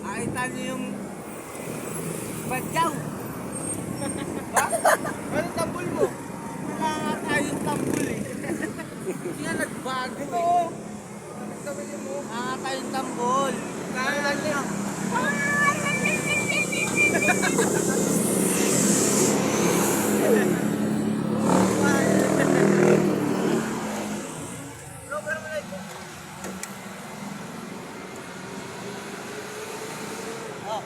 Nakita niyo yung badyaw. Ba? Anong tambol mo? Wala nga tayong tambol eh. Hindi nga nagbago eh. Oo. Wala nga tayong tambol. Kaya lang niya. Oh,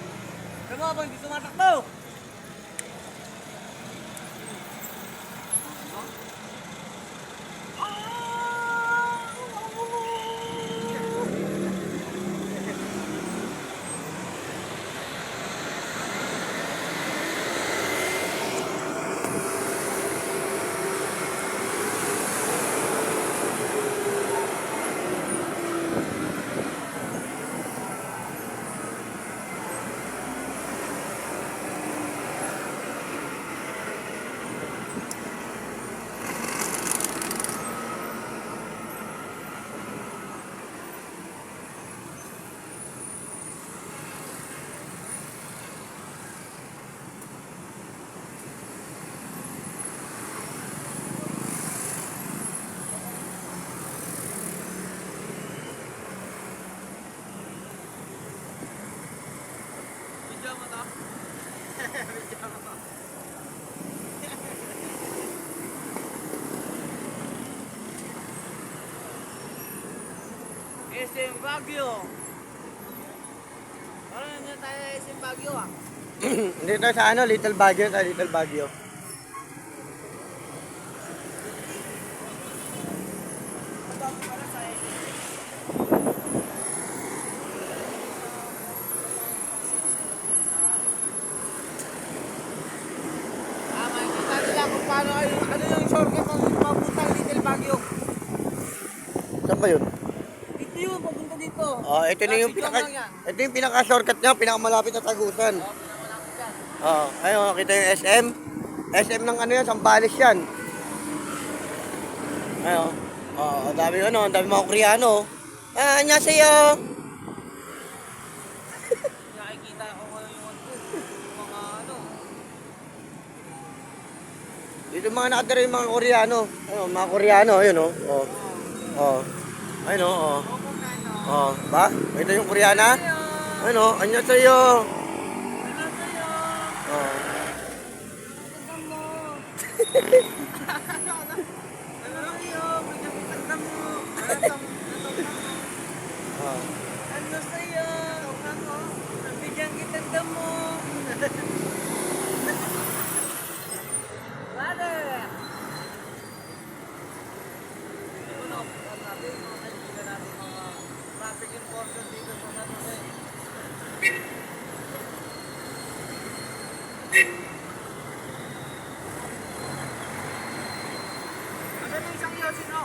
tama ba hindi sumatakbo? SM Baguio. Parang nandiyan tayo sa SM Baguio ah. Dito sa ano, Little Baguio, sa Little Baguio. Makikita nila kung paano ano yung shortcut ng papuntang Little Baguio. Saan ba yun? Dito yun, papunta dito. Oh, ito yung pinaka-shortcut niya, pinakamalapit na Tagusan. Pinakamalapit yan. Oh, ayun, kita yung SM. SM ng ano yan, Sambales yan. Ayun. Oh, ang dami ano, ang dami mga Koreano. Annyeonghaseyo. Nakikita ko ano yung mga ano. Dito mga nakatira yung mga Koreano. Ayun, mga Koreano, ayun oh. Oh. Oh. Ayun oh. Oh, ba? Ito yung Koreana? Ano? Annyeonghaseyo. Oh. Oh. Ano sa'yo? Ano? Nabigyan kitang damo. Brother! Ano? Natin, mga kaibigan natin, mga traffic enforcement dito sa San Jose. Ano yung isang yosin, no?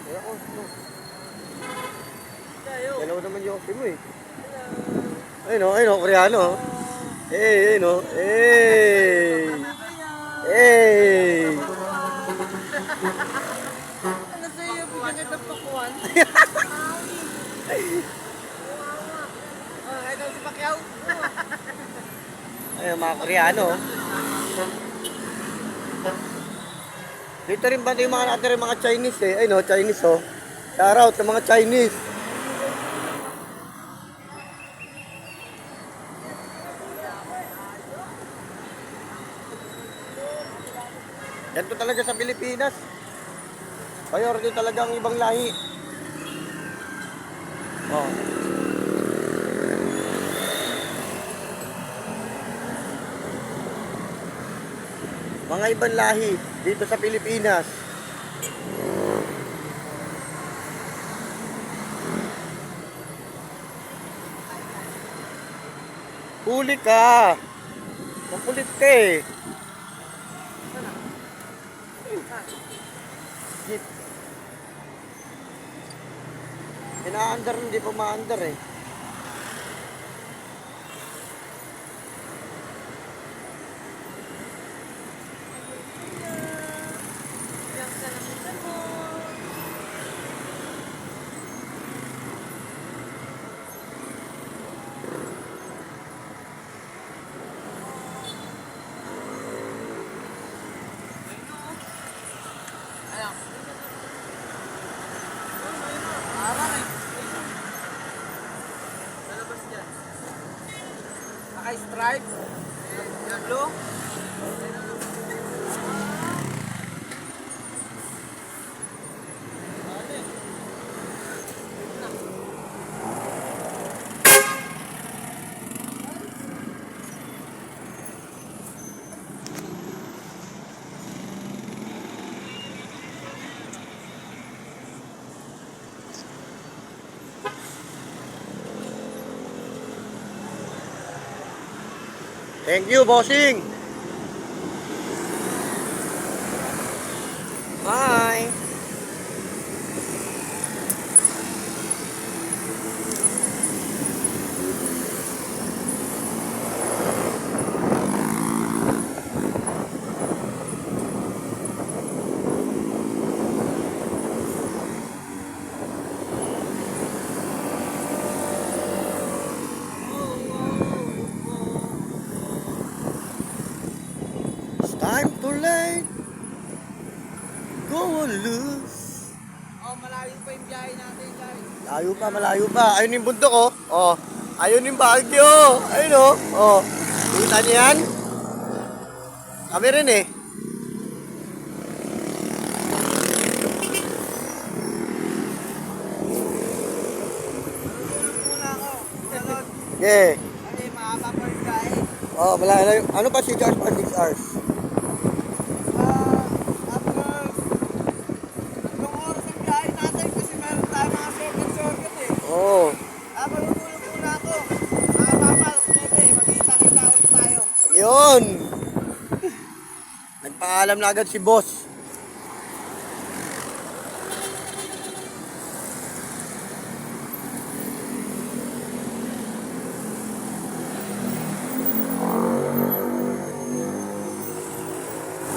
Kaya ko, no. Tayo. Dalawa naman yung kasi mo eh. Ayun oh, Koreano. Ayun oh. Hey! Hey! Ano sa'yo? Bigyan kita pakuan. Oh, ito si Pacquiao. Ayun, mga Koreano. Dito rin ba yung mga nakatira yung mga Chinese eh. Ayun oh, Chinese oh. Shout out sa mga Chinese. Ganito talaga sa Pilipinas. Priority talaga ang ibang lahi. Oh. Mga ibang lahi dito sa Pilipinas. Huli ka. Mapulit ka eh. Ina-under, hindi pa ma-under eh. Yung Sprite. Blue. Thank you, bossing. Bye. It's time to let go on loose. Oh, malayo pa yung biyahe natin, guys. Layo pa, malayo pa. Ayun yung bundok, oh. Oh. Ayun yung Baguio. Ayun, oh. Oh. Kita niyo yan? Kami rin, eh. Muna ako. Salon. Yeah. Kasi mahaba pa yung biyahe. Oh, malayo. Ano pa 6 hours pa? 6 hours. After ilang oras ang biyahe natin kasi meron tayo mga shortcut eh. Oh. Malululog muna ako. Mahaba, alas 9, magkita-kita ulit tayo. Yun. Nagpaalam na agad si boss.